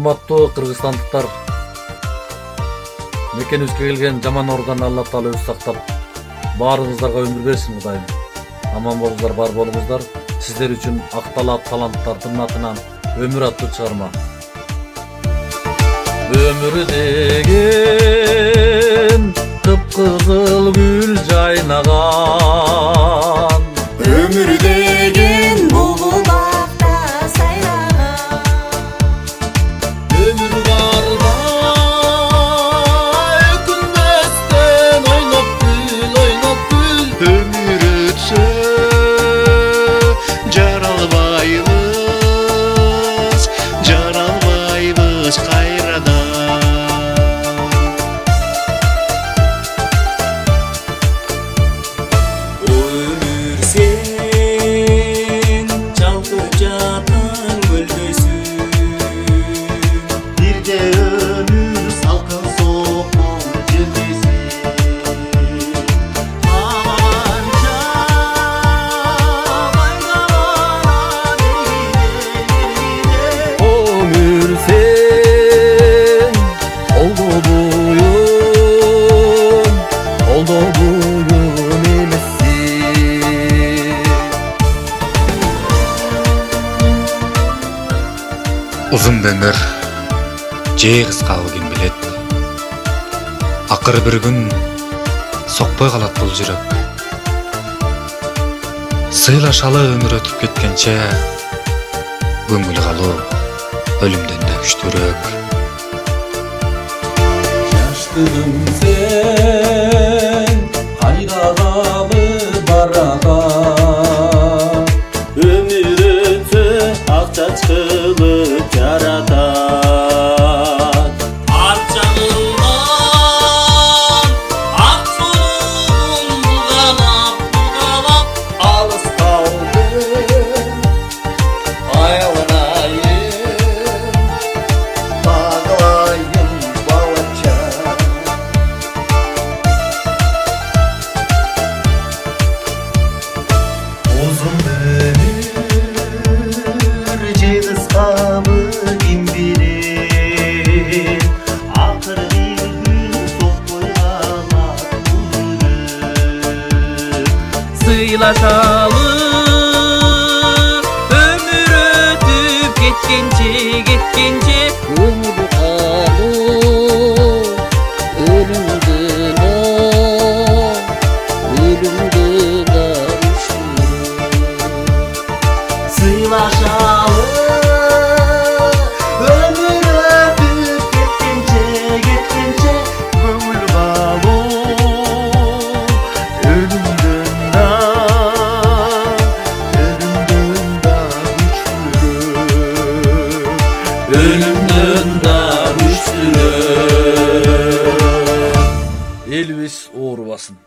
Урматтуу кыргызстандыктар, мекенибизге келген жаман оорудан Алла Таала өзү сактап, баарыңыздарга өмүр берсин Кудайым. Аман болуңуздар, бар болуңуздар. Сиздер үчүн акталап таланттардын атынан өмүр аттуу чыгарма. Өмүр деген кыпкызыл гүл жайнаган, өмүр деген бугу бакта сайраган, өмүр барда өкүнбөстөн ойноп гүл, өмүр өтсө жаралбайбыз кайрадан. өмүр сен жалкып жаткан көлдөйсүң, Бирде өмүр салкын соккон желдейсиң. канча байгалана бергиде. өмүр сен олдо буюм эмессиң. Узун да өмүр же кыскабы ким билет. Акыры бир күн сокпой калат бул жүрөк. Сыйлашалы өмүр өтүп кеткенче, көңүл калуу өлүмдөн да күчтүүрөөк. Жаштыгым сен кайдагалы баратат, өмүр өтсө акчач кылып жаратат. Ар жагынан ак жолун булганап алыс калдым, аяланайын, баглайын балача. Узун өмүр же кыскабы ким билет. Акыры бир күн сокпой калат бул жүрөк. Сыйлашалы өмүр өтүп кеткенче өмүр калуу өлүмдөн да сыйлашалы өмүр өтүп кеткенче көңүл калуу Ölümden da güçlürük. ölümden da güçlürök. Elvis uğurlasın.